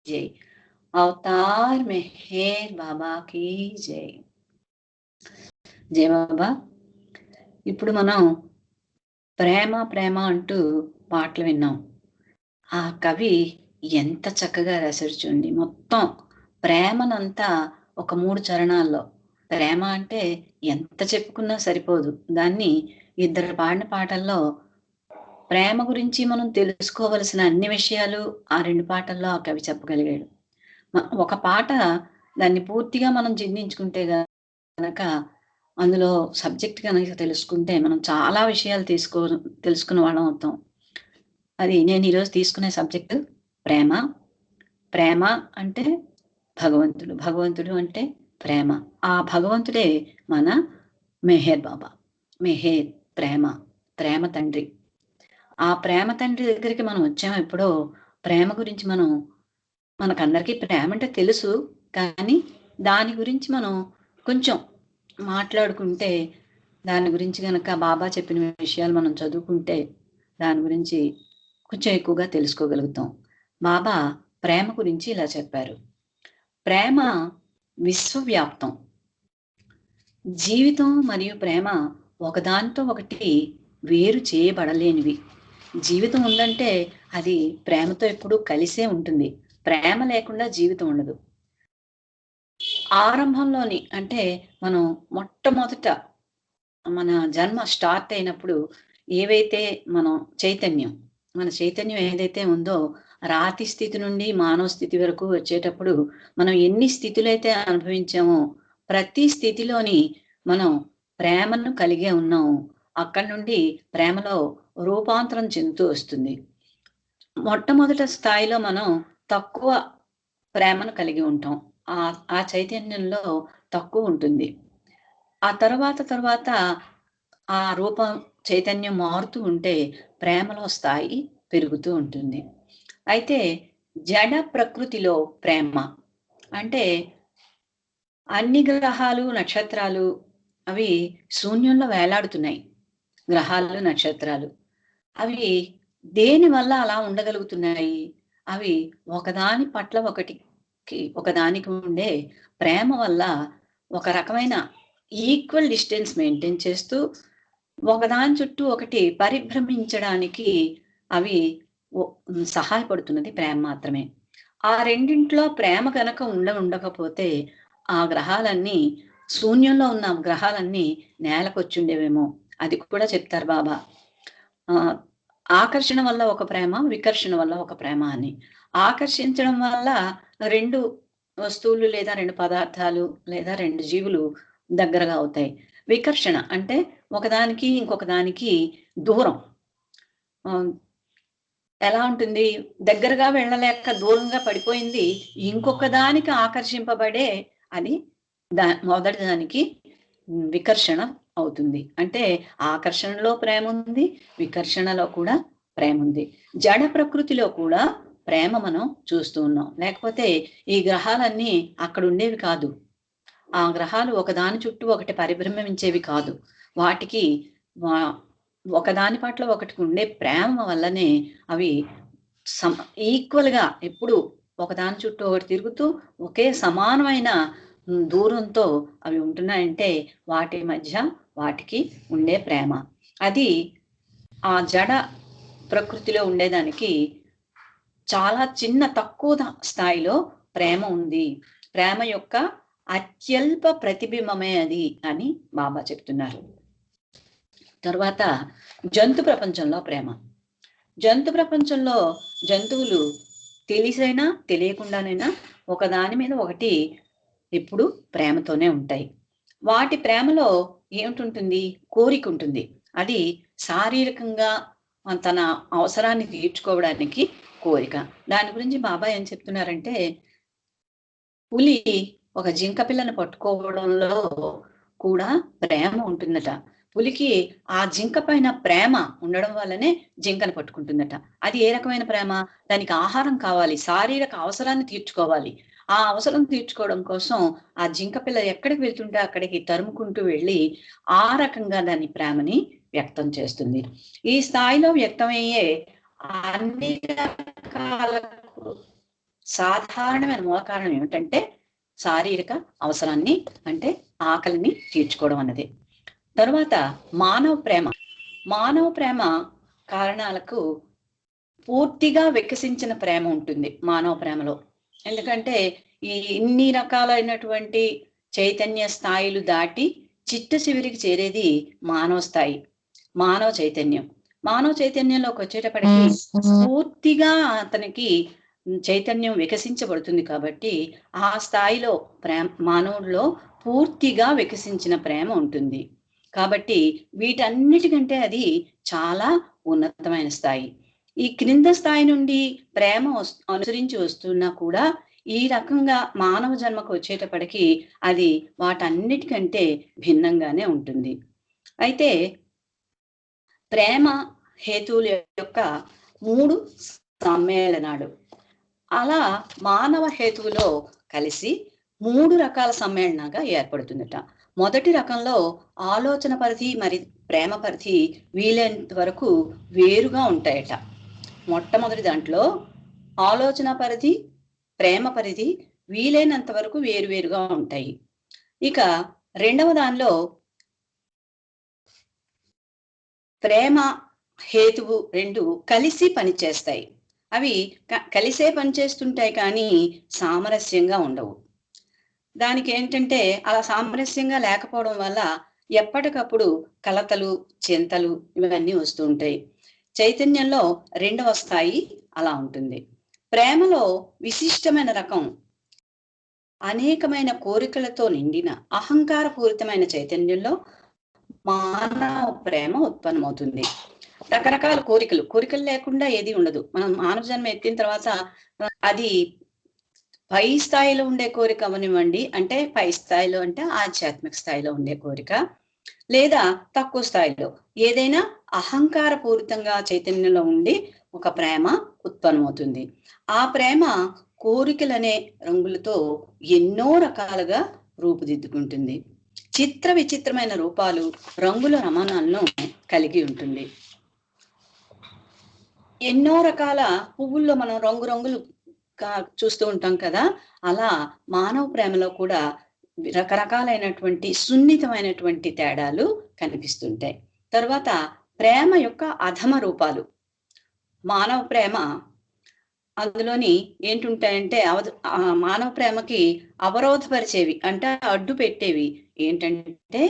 జై. అవతార్ మెహర్ బాబా కీ జై. జై బాబా. ఇప్పుడు మనం ప్రేమ ప్రేమ అంటూ పాటలు విన్నాం. ఆ కవి ఎంత చక్కగా రాశారు చూడండి. మొత్తం ప్రేమనంతా ఒక 3 చరణాల్లో. ప్రేమ అంటే ఎంత చెప్పుకున్నా సరిపోదు. దాన్ని ఇద్దరు పాడిన పాటల్లో ప్రేమ గురించి మనం తెలుసుకోవలసిన అన్ని విషయాలు ఆ 2 పాటల్లో ఆ కవి చెప్పగలిగాడు. ఒక పాట దాన్ని పూర్తిగా మనం జీర్ణించుకుంటే గనక అందులో సబ్జెక్ట్ గనక తెలుసుకుంటే మనం చాలా విషయాలు తెలుసుకున్న వాళ్ళం అవుతాం. అది నేను ఈరోజు తీసుకునే సబ్జెక్టు ప్రేమ. ప్రేమ అంటే భగవంతుడు. భగవంతుడు అంటే ప్రేమ. ఆ భగవంతుడే మన మెహర్ బాబా. మెహర్ ప్రేమ. ప్రేమ తండ్రి. ఆ ప్రేమ తండ్రి దగ్గరికి మనం వచ్చాం ఎప్పుడో. ప్రేమ గురించి మనకందరికీ ప్రేమ అంటే తెలుసు. కానీ దాని గురించి మనం కొంచెం మాట్లాడుకుంటే, దాని గురించి గనక బాబా చెప్పిన విషయాలు మనం చదువుకుంటే, దాని గురించి కొంచెం ఎక్కువగా తెలుసుకోగలుగుతాం. బాబా ప్రేమ గురించి ఇలా చెప్పారు. ప్రేమ విశ్వవ్యాప్తం. జీవితం మరియు ప్రేమ ఒకదానితో ఒకటి వేరు చేయబడలేనివి. జీవితం ఉందంటే అది ప్రేమతో ఎప్పుడూ కలిసే ఉంటుంది. ప్రేమ లేకుండా జీవితం ఉండదు. ఆరంభంలోని అంటే మనం మొట్టమొదట మన జన్మ స్టార్ట్ అయినప్పుడు ఏవైతే మన చైతన్యం ఏదైతే ఉందో రాతి స్థితి నుండి మానవ స్థితి వరకు వచ్చేటప్పుడు మనం ఎన్ని స్థితులైతే అనుభవించామో ప్రతి స్థితిలోని మనం ప్రేమను కలిగే ఉన్నాం. అక్కడి నుండి ప్రేమలో రూపాంతరం చెందుతూ వస్తుంది. మొట్టమొదట స్థాయిలో మనం తక్కువ ప్రేమను కలిగి ఉంటాం. ఆ చైతన్యంలో తక్కువ ఉంటుంది. ఆ తర్వాత ఆ రూపం చైతన్యం మారుతూ ఉంటే ప్రేమలో స్థాయి పెరుగుతూ ఉంటుంది. అయితే జడ ప్రకృతిలో ప్రేమ అంటే అన్ని గ్రహాలు, నక్షత్రాలు అవి శూన్యంలో వేలాడుతున్నాయి. గ్రహాలు, నక్షత్రాలు. అవి దేనివల్ల అలా ఉండగలుగుతున్నాయి? అవి ఒకదాని పట్ల ఒకదానికి ఉండే ప్రేమ వల్ల ఒక రకమైన ఈక్వల్ డిస్టెన్స్ మెయింటైన్ చేస్తూ ఒకదాని చుట్టూ ఒకటి పరిభ్రమించడానికి అవి సహాయపడుతున్నది ప్రేమ మాత్రమే. ఆ రెండింట్లో ప్రేమ గనక ఉండకపోతే ఆ గ్రహాలన్నీ శూన్యంలో ఉన్న గ్రహాలన్నీ నేలకొచ్చుండేవేమో. అది కూడా చెప్తారు బాబా. ఆకర్షణ వల్ల ఒక ప్రేమ, వికర్షణ వల్ల ఒక ప్రేమ అని. ఆకర్షించడం వల్ల 2 వస్తువులు లేదా 2 పదార్థాలు లేదా 2 జీవులు దగ్గరగా అవుతాయి. వికర్షణ అంటే ఒకదానికి ఇంకొక దానికి దూరం. ఎలా ఉంటుంది? దగ్గరగా వెళ్ళలేక దూరంగా పడిపోయింది. ఇంకొక దానికి ఆకర్షింపబడే అది మొదటి దానికి వికర్షణ అవుతుంది. అంటే ఆకర్షణలో ప్రేమ ఉంది, వికర్షణలో కూడా ప్రేమ ఉంది. జడ ప్రకృతిలో కూడా ప్రేమ మనం చూస్తూ ఉన్నాం. లేకపోతే ఈ గ్రహాలన్నీ అక్కడ ఉండేవి కాదు. ఆ గ్రహాలు ఒకదాని చుట్టూ ఒకటి పరిభ్రమించేవి కాదు. వాటికి ఒకదాని పట్ల ఒకటికి ఉండే ప్రేమ వల్లనే అవి ఈక్వల్‌గా ఎప్పుడు ఒకదాని చుట్టూ ఒకటి తిరుగుతూ ఒకే సమానమైన దూరంతో అవి ఉంటున్నాయంటే వాటి మధ్య వాటికి ఉండే ప్రేమ. అది ఆ జడ ప్రకృతిలో ఉండేదానికి చాలా చిన్న తక్కువ స్థాయిలో ప్రేమ ఉంది. ప్రేమ యొక్క అత్యల్ప ప్రతిబింబమే అది అని బాబా చెప్తున్నారు. తర్వాత జంతు ప్రపంచంలో ప్రేమ. జంతు ప్రపంచంలో జంతువులు తెలిసైనా తెలియకుండానైనా ఒకదాని మీద ఒకటి ఎప్పుడు ప్రేమతోనే ఉంటాయి. వాటి ప్రేమలో ఏమిటుంటుంది? కోరిక ఉంటుంది. అది శారీరకంగా తన అవసరాన్ని తీర్చుకోవడానికి కోరిక. దాని గురించి బాబా ఏం చెప్తున్నారంటే, పులి ఒక జింక పిల్లను పట్టుకోవడంలో కూడా ప్రేమ ఉంటుందట. పులికి ఆ జింక పైన ప్రేమ ఉండడం వల్లనే జింకను పట్టుకుంటుందట. అది ఏ రకమైన ప్రేమ? దానికి ఆహారం కావాలి, శారీరక అవసరాన్ని తీర్చుకోవాలి. ఆ అవసరం తీర్చుకోవడం కోసం ఆ జింక పిల్ల ఎక్కడికి వెళ్తుంటే అక్కడికి తరుముకుంటూ వెళ్ళి ఆ రకంగా దాని ప్రేమని వ్యక్తం చేస్తుంది. ఈ స్థాయిలో వ్యక్తమయ్యే అన్ని రకాల సాధారణమైన మూల కారణం ఏమిటంటే శారీరక అవసరాన్ని, అంటే ఆకలిని తీర్చుకోవడం అన్నది. తరువాత మానవ ప్రేమ కారణాలకు పూర్తిగా వికసించిన ప్రేమ ఉంటుంది మానవ ప్రేమలో. ఎందుకంటే ఇన్ని రకాలైనటువంటి చైతన్య స్థాయిలు దాటి చిట్ట చివరికి చేరేది మానవ స్థాయి, మానవ చైతన్యం. మానవ చైతన్యంలోకి వచ్చేటప్పటికి పూర్తిగా అతనికి చైతన్యం వికసించబడుతుంది. కాబట్టి ఆ స్థాయిలో మానవుడిలో పూర్తిగా వికసించిన ప్రేమ ఉంటుంది. కాబట్టి వీటన్నిటికంటే అది చాలా ఉన్నతమైన స్థాయి. ఈ క్రింద స్థాయి నుండి ప్రేమ అనుసరించి వస్తున్నా కూడా ఈ రకంగా మానవ జన్మకు వచ్చేటప్పటికి అది వాటన్నిటికంటే భిన్నంగానే ఉంటుంది. అయితే ప్రేమ హేతువుల యొక్క 3 సమ్మేళనాలు అలా మానవ హేతువులో కలిసి 3 రకాల సమ్మేళనంగా ఏర్పడుతుందట. మొదటి రకంలో ఆలోచన పరిధి మరి ప్రేమ పరిధి వీలైనంత వరకు వేరుగా ఉంటాయట. మొట్టమొదటి దాంట్లో ఆలోచన పరిధి, ప్రేమ పరిధి వీలైనంత వరకు వేరువేరుగా ఉంటాయి. ఇక రెండవ దానిలో ప్రేమ హేతువు 2 కలిసి పనిచేస్తాయి. అవి కలిసే పనిచేస్తుంటాయి కానీ సామరస్యంగా ఉండవు. దానికి ఏంటంటే అలా సామరస్యంగా లేకపోవడం వల్ల ఎప్పటికప్పుడు కలతలు, చింతలు ఇవన్నీ వస్తూ ఉంటాయి. చైతన్యంలో రెండవ స్థాయి అలా ఉంటుంది. ప్రేమలో విశిష్టమైన రకం అనేకమైన కోరికలతో నిండిన అహంకారపూరితమైన చైతన్యంలో మానవ ప్రేమ ఉత్పన్నమవుతుంది. రకరకాల కోరికలు లేకుండా ఏది ఉండదు. మనం మానవ జన్మ ఎత్తిన తర్వాత అది పై స్థాయిలో ఉండే కోరిక అవనివ్వండి, అంటే పై స్థాయిలో అంటే ఆధ్యాత్మిక స్థాయిలో ఉండే కోరిక, లేదా తక్కువ స్థాయిలో ఏదైనా అహంకారపూరితంగా చైతన్యంలో ఉండి ఒక ప్రేమ ఉత్పన్నమవుతుంది. ఆ ప్రేమ కోరికలనే రంగులతో ఎన్నో రకాలుగా రూపుదిద్దుకుంటుంది. చిత్ర విచిత్రమైన రూపాలు, రంగుల నమూనాలను కలిగి ఉంటుంది. ఎన్నో రకాల పువ్వుల్లో మనం రంగులు చూస్తూ ఉంటాం కదా, అలా మానవ ప్రేమలో కూడా రకరకాలైనటువంటి సున్నితమైనటువంటి తేడాలు కనిపిస్తుంటాయి. తర్వాత ప్రేమ యొక్క అధమ రూపాలు. మానవ ప్రేమ అందులోని ఏంటుంటాయంటే మానవ ప్రేమకి అవరోధపరిచేవి, అంటే అడ్డు పెట్టేవి ఏంటంటే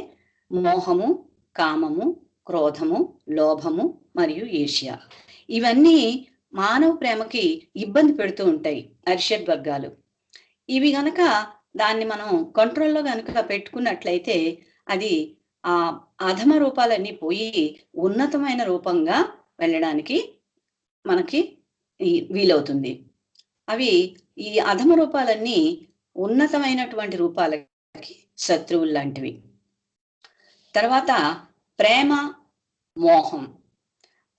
మోహము, కామము, క్రోధము, లోభము మరియు ఈర్ష్య. ఇవన్నీ మానవ ప్రేమకి ఇబ్బంది పెడుతూ ఉంటాయి, అరిషడ్ వర్గాలు. ఇవి గనక దాన్ని మనం కంట్రోల్లో గనక పెట్టుకున్నట్లయితే అది ఆ అధమ రూపాలన్నీ పోయి ఉన్నతమైన రూపంగా వెళ్ళడానికి మనకి వీలవుతుంది. అవి ఈ అధమ రూపాలన్నీ ఉన్నతమైనటువంటి రూపాలకి శత్రువులు లాంటివి. తర్వాత ప్రేమ, మోహం.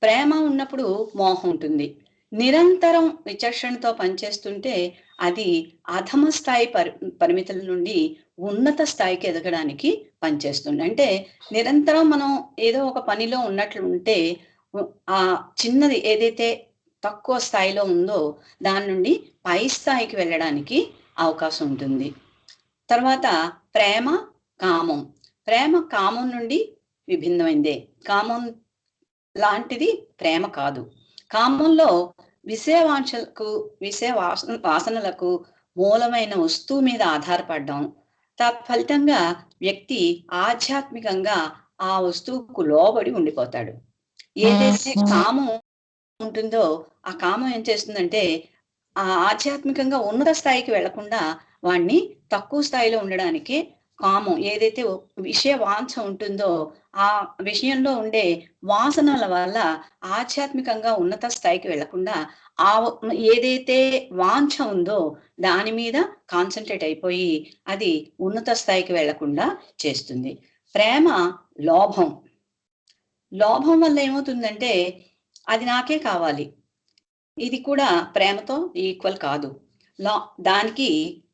ప్రేమ ఉన్నప్పుడు మోహం ఉంటుంది. నిరంతరం విచక్షణతో పనిచేస్తుంటే అది అధమ స్థాయి పరిమితుల నుండి ఉన్నత స్థాయికి ఎదగడానికి పనిచేస్తుంది. అంటే నిరంతరం మనం ఏదో ఒక పనిలో ఉన్నట్లు ఉంటే ఆ చిన్నది ఏదైతే తక్కువ స్థాయిలో ఉందో దాని నుండి పై స్థాయికి వెళ్ళడానికి అవకాశం ఉంటుంది. తర్వాత ప్రేమ, కామం. ప్రేమ కామం నుండి విభిన్నమైందే. కామం లాంటిది ప్రేమ కాదు. కామంలో విషయ వాసనలకు మూలమైన వస్తువు మీద ఆధారపడడం, తత్ఫలితంగా వ్యక్తి ఆధ్యాత్మికంగా ఆ వస్తువుకు లోబడి ఉండిపోతాడు. ఏదైతే కామం ఉంటుందో ఆ కామం ఏం చేస్తుందంటే ఆ ఆధ్యాత్మికంగా ఉన్నత స్థాయికి వెళ్లకుండా వాణ్ణి తక్కువ స్థాయిలో ఉండడానికి, కామం ఏదైతే విషయ వాంఛ ఉంటుందో ఆ విషయంలో ఉండే వాసనల వల్ల ఆధ్యాత్మికంగా ఉన్నత స్థాయికి వెళ్లకుండా ఆ ఏదైతే వాంఛ ఉందో దాని మీద కాన్సన్ట్రేట్ అయిపోయి అది ఉన్నత స్థాయికి వెళ్లకుండా చేస్తుంది. ప్రేమ లోభం. లోభం వల్ల ఏమవుతుందంటే అది నాకే కావాలి, ఇది కూడా ప్రేమతో ఈక్వల్ కాదు. దానికి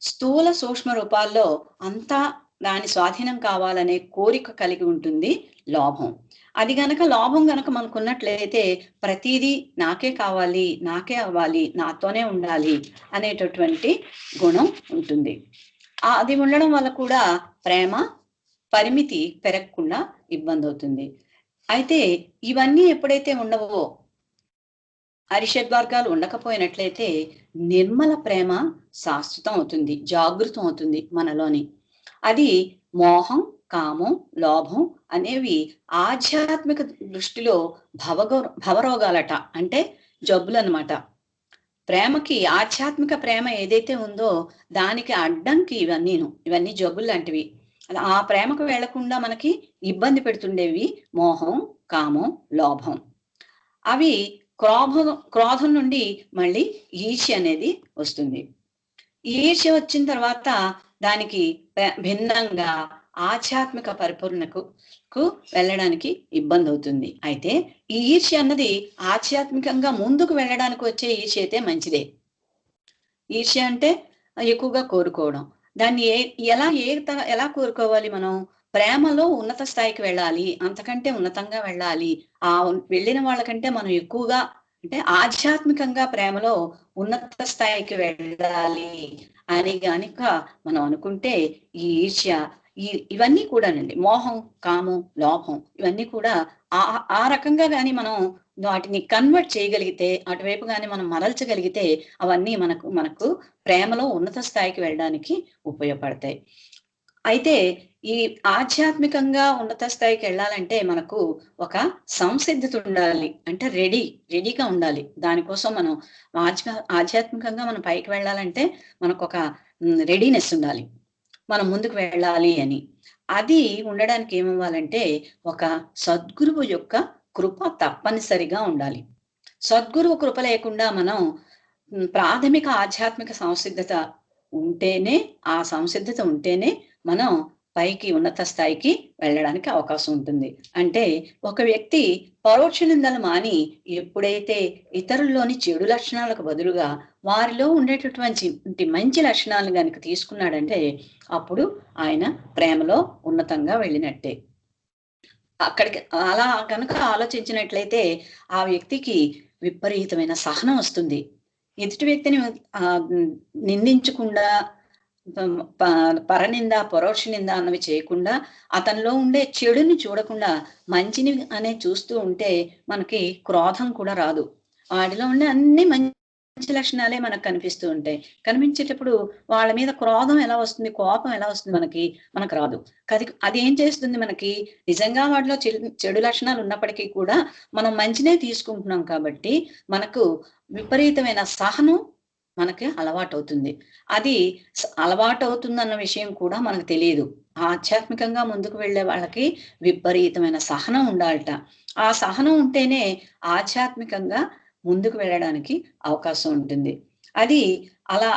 స్థూల సూక్ష్మ రూపాల్లో అంతా దాని స్వాధీనం కావాలనే కోరిక కలిగి ఉంటుంది లోభం. అది గనక లోభం గనక మనకున్నట్లయితే ప్రతీదీ నాకే కావాలి, నాకే అవ్వాలి, నాతోనే ఉండాలి అనేటటువంటి గుణం ఉంటుంది. అది ఉండడం వల్ల కూడా ప్రేమ పరిమితి పెరగకుండా ఇబ్బందవుతుంది. అయితే ఇవన్నీ ఎప్పుడైతే ఉండవో, అరిషడ్వర్గాలు ఉండకపోయినట్లయితే నిర్మల ప్రేమ శాశ్వతం అవుతుంది, జాగృతం అవుతుంది మనలోని. అది మోహం, కామం, లోభం అనేవి ఆధ్యాత్మిక దృష్టిలో భవరోగాలట, అంటే జబ్బులన్నమాట. ప్రేమకి ఆధ్యాత్మిక ప్రేమ ఏదైతే ఉందో దానికి అడ్డంకి ఇవన్నీ జబ్బులు లాంటివి. ఆ ప్రేమకు వెళ్లకుండా మనకి ఇబ్బంది పెడుతుండేవి మోహం, కామం, లోభం. అవి క్రోధం నుండి మళ్ళీ ఈర్ష్య అనేది వస్తుంది. ఈర్ష్య వచ్చిన తర్వాత దానికి భిన్నంగా ఆధ్యాత్మిక పరిపూర్ణకు వెళ్ళడానికి ఇబ్బంది అవుతుంది. అయితే ఈ ఈర్ష్య అన్నది ఆధ్యాత్మికంగా ముందుకు వెళ్ళడానికి వచ్చే ఈర్ష్య అయితే మంచిదే. ఈర్ష్య అంటే ఎక్కువగా కోరుకోవడం. దాన్ని ఎలా కోరుకోవాలి మనం? ప్రేమలో ఉన్నత స్థాయికి వెళ్ళాలి, అంతకంటే ఉన్నతంగా వెళ్ళాలి. వెళ్ళిన వాళ్ళకంటే మనం ఎక్కువగా, అంటే ఆధ్యాత్మికంగా ప్రేమలో ఉన్నత స్థాయికి వెళ్ళాలి అని గనుక మనం అనుకుంటే ఈ ఈర్ష్య ఇవన్నీ కూడానండి, మోహం, కామం, లోభం ఇవన్నీ కూడా ఆ రకంగా గాని మనం వాటిని కన్వర్ట్ చేయగలిగితే, అటువైపు గాని మనం మరల్చగలిగితే అవన్నీ మనకు ప్రేమలో ఉన్నత స్థాయికి వెళ్ళడానికి ఉపయోగపడతాయి. అయితే ఈ ఆధ్యాత్మికంగా ఉన్నత స్థాయికి వెళ్ళాలంటే మనకు ఒక సంసిద్ధత ఉండాలి, అంటే రెడీగా ఉండాలి. దానికోసం మనం ఆధ్యాత్మికంగా మనం పైకి వెళ్ళాలంటే మనకు ఒక రెడీనెస్ ఉండాలి, మనం ముందుకు వెళ్ళాలి అని. అది ఉండడానికి ఏమవ్వాలంటే ఒక సద్గురువు యొక్క కృప తప్పనిసరిగా ఉండాలి. సద్గురువు కృప లేకుండా మనం ప్రాథమిక ఆధ్యాత్మిక సంసిద్ధత ఉంటేనే మనం పైకి ఉన్నత స్థాయికి వెళ్ళడానికి అవకాశం ఉంటుంది. అంటే ఒక వ్యక్తి పరోక్ష నిందలు మాని ఎప్పుడైతే ఇతరుల్లోని చెడు లక్షణాలకు బదులుగా వారిలో ఉండేటటువంటి మంచి లక్షణాలను కనుక తీసుకున్నాడంటే అప్పుడు ఆయన ప్రేమలో ఉన్నతంగా వెళ్ళినట్టే. అక్కడికి అలా కనుక ఆలోచించినట్లయితే ఆ వ్యక్తికి విపరీతమైన సహనం వస్తుంది. ఎదుటి వ్యక్తిని నిందించకుండా, పరనింద, పరోక్ష నింద అన్నవి చేయకుండా, అతనిలో ఉండే చెడుని చూడకుండా మంచిని అనే చూస్తూ ఉంటే మనకి క్రోధం కూడా రాదు. వాడిలో ఉండే అన్ని మంచి లక్షణాలే మనకు కనిపిస్తూ ఉంటాయి. కనిపించేటప్పుడు వాళ్ళ మీద క్రోధం ఎలా వస్తుంది, కోపం ఎలా వస్తుంది మనకు రాదు. అది ఏం చేస్తుంది, మనకి నిజంగా వాటిలో చెడు లక్షణాలు ఉన్నప్పటికీ కూడా మనం మంచినే తీసుకుంటున్నాం కాబట్టి మనకు విపరీతమైన సహనం మనకి అలవాటవుతుంది. అది అలవాటవుతుందన్న విషయం కూడా మనకు తెలియదు. ఆధ్యాత్మికంగా ముందుకు వెళ్ళే వాళ్ళకి విపరీతమైన సహనం ఉండాలట. ఆ సహనం ఉంటేనే ఆధ్యాత్మికంగా ముందుకు వెళ్ళడానికి అవకాశం ఉంటుంది. అది అలా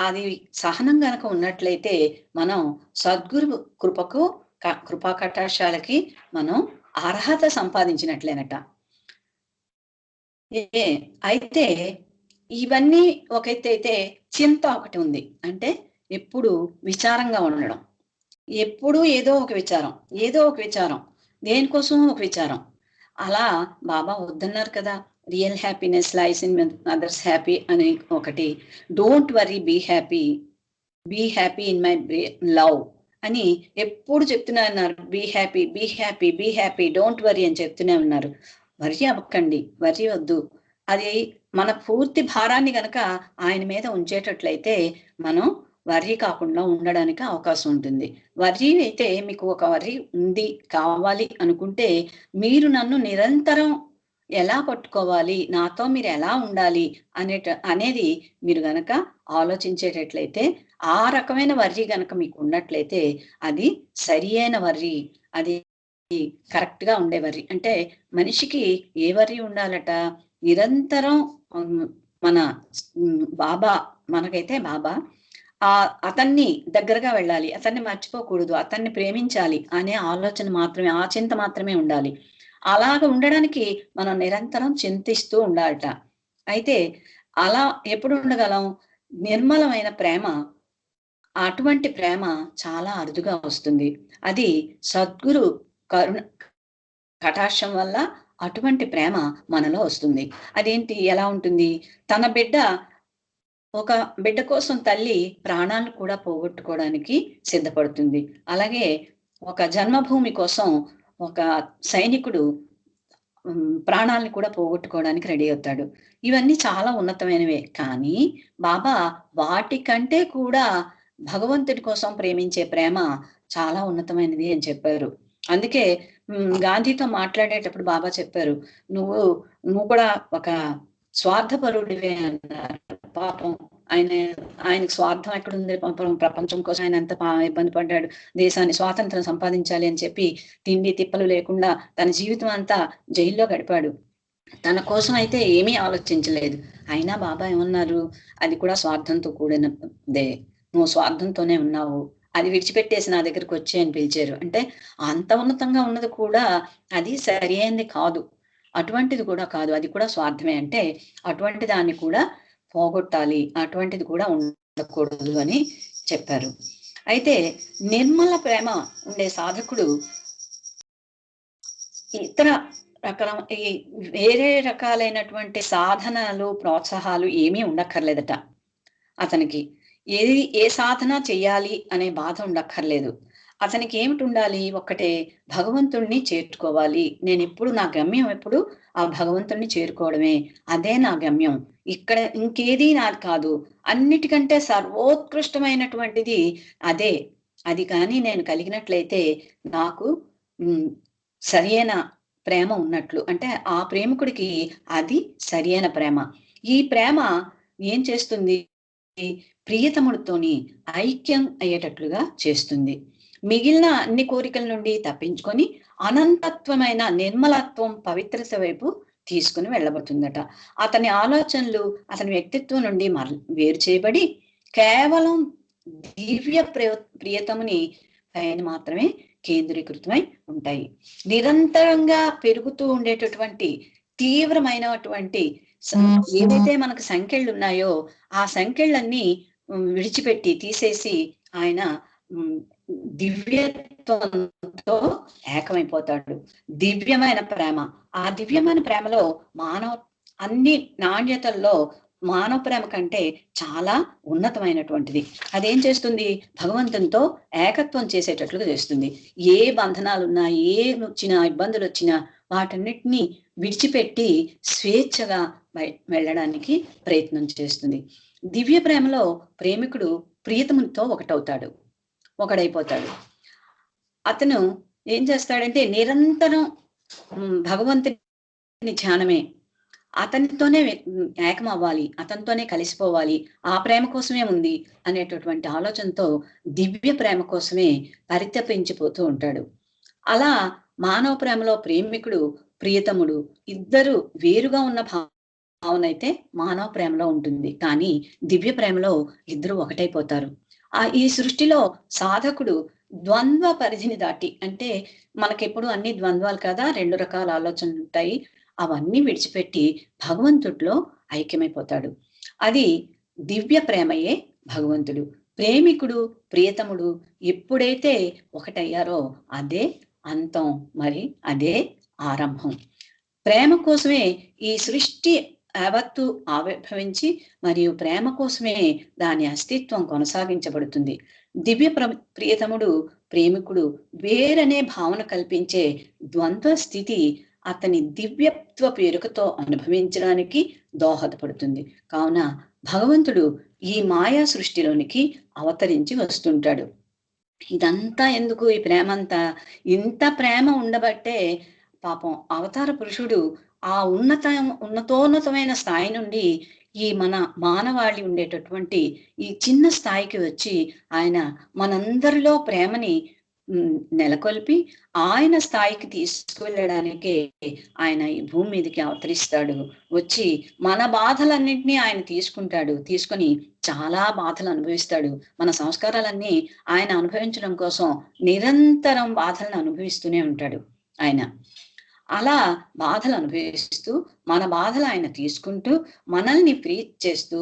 అది సహనం గనక ఉన్నట్లయితే మనం సద్గురు కృపా కటాక్షాలకి మనం అర్హత సంపాదించినట్లేనట. అయితే ఇవన్నీ ఒక ఎత్తు అయితే, చింత ఒకటి ఉంది. అంటే ఎప్పుడు విచారంగా ఉండడం, ఎప్పుడు ఏదో ఒక విచారం, దేనికోసం ఒక విచారం. అలా బాబా వద్దన్నారు కదా, real happiness lies in others happy అని ఒకటి. Don't worry, be happy in my love అని ఎప్పుడు చెప్తూనే ఉన్నారు. బీ హ్యాపీ, డోంట్ వరీ అని చెప్తూనే ఉన్నారు. వరీ అవ్వకండి, వరీ వద్దు. అది మన పూర్తి భారాన్ని గనక ఆయన మీద ఉంచేటట్లయితే మనం వర్రీ కాకుండా ఉండడానికి అవకాశం ఉంటుంది. వర్రీ అయితే మీకు ఒక వర్రీ ఉంది, కావాలి అనుకుంటే మీరు నన్ను నిరంతరం ఎలా పట్టుకోవాలి, నాతో మీరు ఎలా ఉండాలి అనేది మీరు గనక ఆలోచించేటట్లయితే, ఆ రకమైన వర్రీ గనక మీకు ఉన్నట్లయితే అది సరి అయిన వర్రీ, అది కరెక్ట్ గా ఉండే వర్రీ. అంటే మనిషికి ఏ వర్రీ ఉండాలట, నిరంతరం మన బాబా, మనకైతే బాబా అతన్ని దగ్గరగా వెళ్ళాలి, అతన్ని మర్చిపోకూడదు, అతన్ని ప్రేమించాలి అనే ఆలోచన మాత్రమే, ఆ చింత మాత్రమే ఉండాలి. అలాగ ఉండడానికి మనం నిరంతరం చింతిస్తూ ఉండాలట. అయితే అలా ఎప్పుడు ఉండగలం? నిర్మలమైన ప్రేమ, అటువంటి ప్రేమ చాలా అరుదుగా వస్తుంది. అది సద్గురు కటాక్షం వల్ల అటువంటి ప్రేమ మనలో వస్తుంది. అదేంటి, ఎలా ఉంటుంది? తన బిడ్డ కోసం తల్లి ప్రాణాలను కూడా పోగొట్టుకోవడానికి సిద్ధపడుతుంది. అలాగే ఒక జన్మభూమి కోసం ఒక సైనికుడు ప్రాణాలను కూడా పోగొట్టుకోవడానికి రెడీ అవుతాడు. ఇవన్నీ చాలా ఉన్నతమైనవే. కానీ బాబా వాటికంటే కూడా భగవంతుడి కోసం ప్రేమించే ప్రేమ చాలా ఉన్నతమైనది అని చెప్పారు. అందుకే గాంధీతో మాట్లాడేటప్పుడు బాబా చెప్పారు, నువ్వు కూడా ఒక స్వార్థపరుడివే అన్నారు. పాపం ఆయనకు స్వార్థం ఎక్కడుంది? ప్రపంచం కోసం ఆయన ఎంత ఇబ్బంది పడ్డాడు. దేశాన్ని స్వాతంత్రం సంపాదించాలి అని చెప్పి తిండి తిప్పలు లేకుండా తన జీవితం అంతా జైల్లో గడిపాడు. తన కోసం అయితే ఏమీ ఆలోచించలేదు. అయినా బాబా ఏమన్నారు? అది కూడా స్వార్థంతో కూడినదే, నువ్వు స్వార్థంతోనే ఉన్నావు, అది విడిచిపెట్టేసి నా దగ్గరికి వచ్చి అని పిలిచారు. అంటే అంత ఉన్నతంగా ఉన్నది కూడా అది సరి అయింది కాదు, అటువంటిది కూడా కాదు, అది కూడా స్వార్థమే. అంటే అటువంటి దాన్ని కూడా పోగొట్టాలి, అటువంటిది కూడా ఉండకూడదు అని చెప్పారు. అయితే నిర్మల ప్రేమ ఉండే సాధకుడు ఇతర వేరే రకాలైనటువంటి సాధనలు ప్రోత్సాహాలు ఏమీ ఉండక్కర్లేదట. అతనికి ఏ సాధన చెయ్యాలి అనే బాధ ఉండక్కర్లేదు. అతనికి ఏమిటి ఉండాలి? ఒక్కటే, భగవంతుణ్ణి చేరుకోవాలి. నేను ఎప్పుడు నా గమ్యం ఎప్పుడు ఆ భగవంతుణ్ణి చేరుకోవడమే, అదే నా గమ్యం. ఇక్కడ ఇంకేదీ నాది కాదు, అన్నిటికంటే సర్వోత్కృష్టమైనటువంటిది అదే. అది కానీ నేను కలిగినట్లయితే నాకు సరియైన ప్రేమ ఉన్నట్లు. అంటే ఆ ప్రేమికుడికి అది సరియైన ప్రేమ. ఈ ప్రేమ ఏం చేస్తుంది? ప్రియతముడితోని ఐక్యం అయ్యేటట్లుగా చేస్తుంది. మిగిలిన అన్ని కోరికల నుండి తప్పించుకొని అనంతత్వమైన నిర్మలత్వం, పవిత్రత వైపు తీసుకుని వెళ్ళబడుతుందట. అతని ఆలోచనలు అతని వ్యక్తిత్వం నుండి వేరు చేయబడి కేవలం దివ్య ప్రియతముని పైన మాత్రమే కేంద్రీకృతమై ఉంటాయి. నిరంతరంగా పెరుగుతూ ఉండేటటువంటి తీవ్రమైనటువంటి ఏదైతే మనకు సంఖ్యలు ఉన్నాయో ఆ సంఖ్యలన్నీ విడిచిపెట్టి తీసేసి ఆయన దివ్యత్వంతో ఏకమైపోతాడు. దివ్యమైన ప్రేమ, ఆ దివ్యమైన ప్రేమలో అన్ని నాణ్యతల్లో మానవ ప్రేమ కంటే చాలా ఉన్నతమైనటువంటిది. అదేం చేస్తుంది? భగవంతునితో ఏకత్వం చేసేటట్లుగా చేస్తుంది. ఏ బంధనాలున్నా, వచ్చినా, ఇబ్బందులు వచ్చినా వాటన్నిటినీ విడిచిపెట్టి స్వేచ్ఛగా వెళ్ళడానికి ప్రయత్నం చేస్తుంది. దివ్య ప్రేమలో ప్రేమికుడు ప్రియతమునితో ఒకడైపోతాడు. అతను ఏం చేస్తాడంటే నిరంతరం భగవంతుని ధ్యానమే, అతనితోనే ఏకం అవ్వాలి, అతనితోనే కలిసిపోవాలి, ఆ ప్రేమ కోసమే ఉంది అనేటటువంటి ఆలోచనతో దివ్య ప్రేమ కోసమే పరితపించిపోతూ ఉంటాడు. అలా మానవ ప్రేమలో ప్రేమికుడు ప్రియతముడు ఇద్దరు వేరుగా ఉన్న భావన అయితే మానవ ప్రేమలో ఉంటుంది. కానీ దివ్య ప్రేమలో ఇద్దరు ఒకటైపోతారు. ఈ సృష్టిలో సాధకుడు ద్వంద్వ పరిధిని దాటి, అంటే మనకెప్పుడు అన్ని ద్వంద్వాలు కదా, 2 రకాల ఆలోచనలు ఉంటాయి, అవన్నీ విడిచిపెట్టి భగవంతుడిలో ఐక్యమైపోతాడు. అది దివ్య ప్రేమయే భగవంతుడు. ప్రేమికుడు ప్రియతముడు ఎప్పుడైతే ఒకటయ్యారో అదే అంతం, మరి అదే ఆరంభం. ప్రేమ కోసమే ఈ సృష్టి యావత్తు ఆవిర్భవించి మరియు ప్రేమ కోసమే దాని అస్తిత్వం కొనసాగించబడుతుంది. దివ్య ప్రియతముడు ప్రేమికుడు వేరనే భావన కల్పించే ద్వంద్వ స్థితి అతని దివ్యత్వ పేరుకతో అనుభవించడానికి దోహదపడుతుంది. కావున భగవంతుడు ఈ మాయా సృష్టిలోనికి అవతరించి వస్తుంటాడు. ఇదంతా ఎందుకు? ఈ ప్రేమంతా, ఇంత ప్రేమ ఉండబట్టే పాపం అవతార పురుషుడు ఆ ఉన్నతోన్నతమైన స్థాయి నుండి ఈ మన మానవాళి ఉండేటటువంటి ఈ చిన్న స్థాయికి వచ్చి ఆయన మనందరిలో ప్రేమని నెలకొల్పి ఆయన స్థాయికి తీసుకువెళ్ళడానికే ఆయన ఈ భూమి మీదకి అవతరిస్తాడు. వచ్చి మన బాధలన్నింటినీ ఆయన తీసుకొని చాలా బాధలు అనుభవిస్తాడు. మన సంస్కారాలన్నీ ఆయన అనుభవించడం కోసం నిరంతరం బాధలను అనుభవిస్తూనే ఉంటాడు ఆయన. అలా బాధలు అనుభవిస్తూ మన బాధలు ఆయన తీసుకుంటూ మనల్ని ప్రీతి చేస్తూ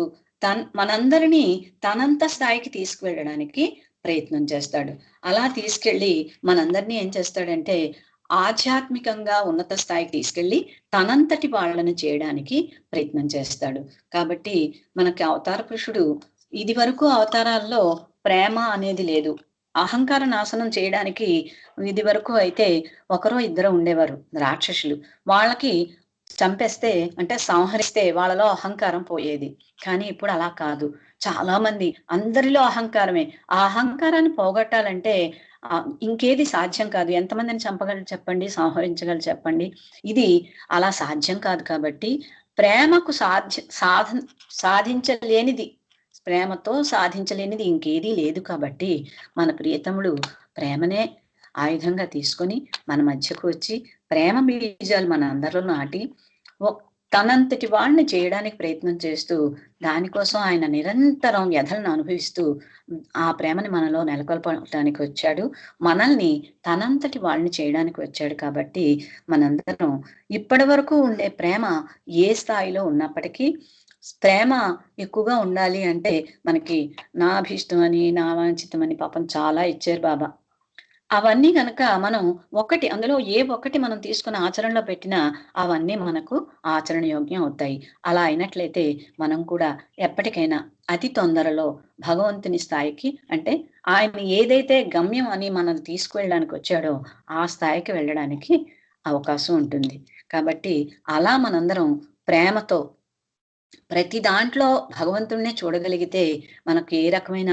మనందరినీ తనంత స్థాయికి తీసుకువెళ్ళడానికి ప్రయత్నం చేస్తాడు. అలా తీసుకెళ్ళి మనందరినీ ఏం చేస్తాడంటే ఆధ్యాత్మికంగా ఉన్నత స్థాయికి తీసుకెళ్ళి తనంతటి వాళ్ళని చేయడానికి ప్రయత్నం చేస్తాడు. కాబట్టి మనకి అవతార పురుషుడు ఇది వరకు అవతారాల్లో ప్రేమ అనేది లేదు. అహంకార నాశనం చేయడానికి ఇది వరకు అయితే ఒకరో ఇద్దరో ఉండేవారు రాక్షసులు. వాళ్ళకి చంపేస్తే అంటే సంహరిస్తే వాళ్ళలో అహంకారం పోయేది. కానీ ఇప్పుడు అలా కాదు. చాలా మంది అందరిలో అహంకారమే. ఆ అహంకారాన్ని పోగొట్టాలంటే ఇంకేది సాధ్యం కాదు. ఎంతమందిని చంపగలరు చెప్పండి? సంహరించగలరు చెప్పండి? ఇది అలా సాధ్యం కాదు కాబట్టి ప్రేమకు సాధించలేనిది ప్రేమతో సాధించలేనిది ఇంకేదీ లేదు కాబట్టి మన ప్రియతముడు ప్రేమనే ఆయుధంగా తీసుకొని మన మధ్యకు వచ్చి ప్రేమ బీజాలు మన అందరిలో నాటి తనంతటి వాడిని చేయడానికి ప్రయత్నం చేస్తూ దానికోసం ఆయన నిరంతరం వ్యధలను అనుభవిస్తూ ఆ ప్రేమని మనలో నెలకొల్పడానికి వచ్చాడు. మనల్ని తనంతటి వాళ్ళని చేయడానికి వచ్చాడు. కాబట్టి మనందరం ఇప్పటి వరకు ఉండే ప్రేమ ఏ స్థాయిలో ఉన్నప్పటికీ ప్రేమ ఎక్కువగా ఉండాలి అంటే మనకి నా అభిష్టం అని నా వాంఛితం అని పాపం చాలా ఇచ్చారు బాబా. అవన్నీ గనక మనం అందులో ఏ ఒక్కటి మనం తీసుకుని ఆచరణలో పెట్టినా అవన్నీ మనకు ఆచరణ యోగ్యం అవుతాయి. అలా అయినట్లయితే మనం కూడా ఎప్పటికైనా అతి తొందరలో భగవంతుని స్థాయికి అంటే ఆయన ఏదైతే గమ్యం అని మనం తీసుకువెళ్ళడానికి వచ్చాడో ఆ స్థాయికి వెళ్ళడానికి అవకాశం ఉంటుంది. కాబట్టి అలా మనందరం ప్రేమతో ప్రతి దాంట్లో భగవంతుడినే చూడగలిగితే మనకు ఏ రకమైన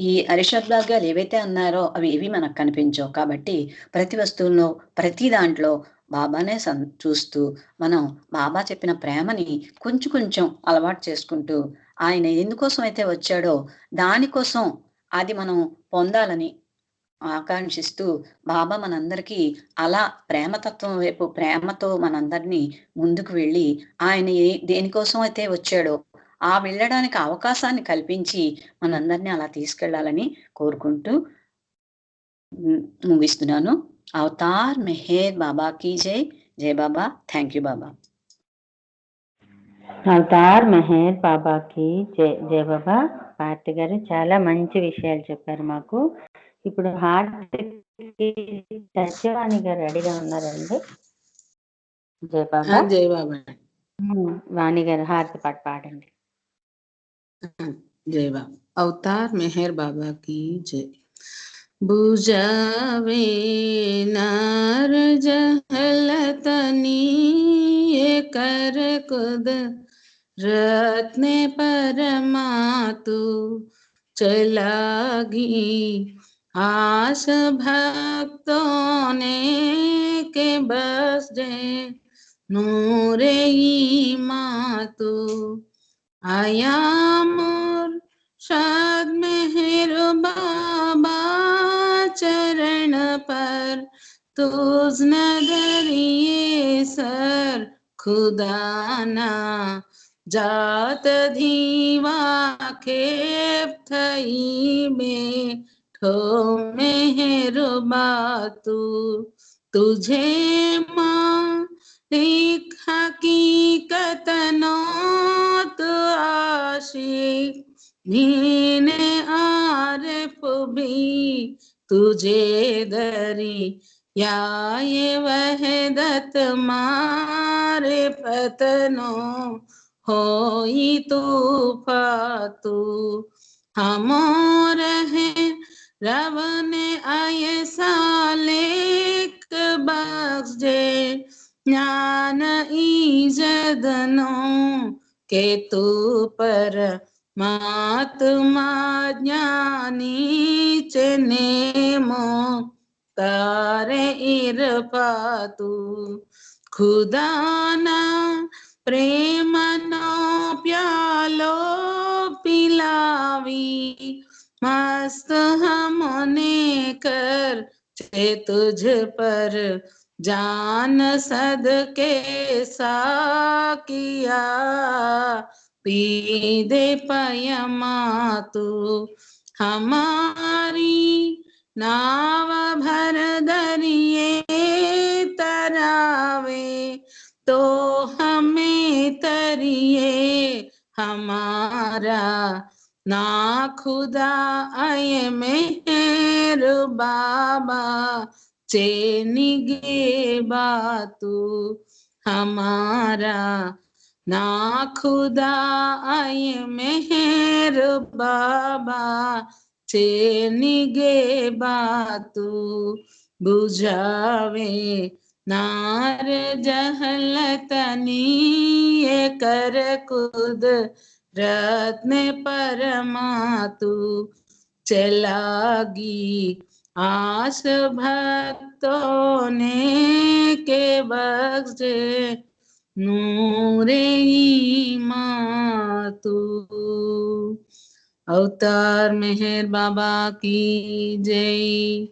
ఈ అరిషద్వర్గాలు ఏవైతే అన్నారో అవి ఏవి మనకు కనిపించవు. కాబట్టి ప్రతి వస్తువుల్లో ప్రతి దాంట్లో బాబానే చూస్తూ మనం బాబా చెప్పిన ప్రేమని కొంచెం కొంచెం అలవాటు చేసుకుంటూ ఆయన ఎందుకోసం అయితే వచ్చాడో దానికోసం అది మనం పొందాలని ఆకాంక్షిస్తూ బాబా మనందరికీ అలా ప్రేమతత్వం వైపు ప్రేమతో మనందరినీ ముందుకు వెళ్ళి ఆయన దేనికోసం అయితే వచ్చాడో ఆ వెళ్ళడానికి అవకాశాన్ని కల్పించి మనందరినీ అలా తీసుకెళ్లాలని కోరుకుంటూ ముగిస్తున్నాను. అవతార్ మెహర్ బాబాకి జై. జై బాబా. Thank you Baba. అవతార్ మెహర్ బాబాకి జై. జై బాబా. పార్టీ గారు చాలా మంచి విషయాలు చెప్పారు మాకు. ఇప్పుడు హార్ట్ సత్యవాణి గారు రెడీగా ఉన్నారండి. జై బాబా. జై బాబా. వాణి గారు హారతి పాట పాడండి. जय बाबा. अवतार मेहर बाबा की जय. बुझावे नार जहलतनी कर कुद रत्ने परमातु चलागी आस भक्तों ने के बस जे नूरे मातु आया मोर शाद मेहर बाबा चरण पर तुझ नगरिए सर खुदाना जात धीवा खेप थई बैठो मेहर बातु तुझे माँ लिख हकीकत नौत आशिक नीने आरिफ भी तुझे दरी या ये वहदत मारे पतनो होई तू फातू हमोर है रब ने आये सालेक बख्श दे ज्ञान ईजदनो के तू पर महात्मा ज्ञानी चनेमो तारे इरपातु खुदाना प्रेम नो प्यालो पिलावी मस्त हमने कर चे तुझ पर जान सदके साकिया पी दे पयमातु हमारी नाव भर दरिए तरावे तो हमें तरिए हमारा ना खुदा आए मेहर बाबा चैनिगे बातू हमारा ना खुदा आय मेहर बाबा चैनिगे बातू बुझावे नार जहलतनी ये कर कुद रत्न परमातु चलागी आस भक्तों ने के बख्शे नूरे मातु। अवतार मेहर बाबा की जय।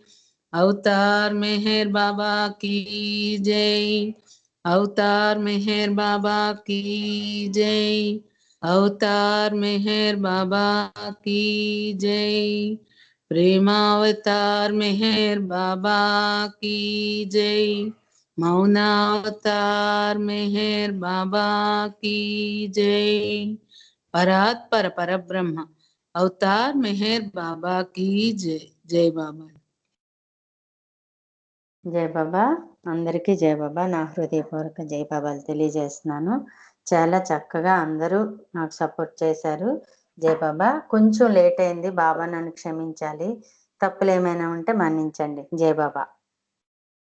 अवतार मेहर बाबा की जय। अवतार मेहर बाबा की जय। अवतार मेहर बाबा की जय। प्रेमावतार मेहर बाबा की जय। मौनावतार मेहर बाबा की जय। परात्पर परब्रह्म अवतार मेहर बाबा की जय। जय बाबा। జై బాబా, అందరికీ జై బాబా. నా హృదయపూర్వక జై బాబాలు తెలియజేస్తున్నాను. చాలా చక్కగా అందరూ నాకు సపోర్ట్ చేశారు. జై బాబా. కొంచెం లేట్ అయింది, బాబా నన్ను క్షమించాలి. తప్పులు ఏమైనా ఉంటే మన్నించండి. జై బాబా.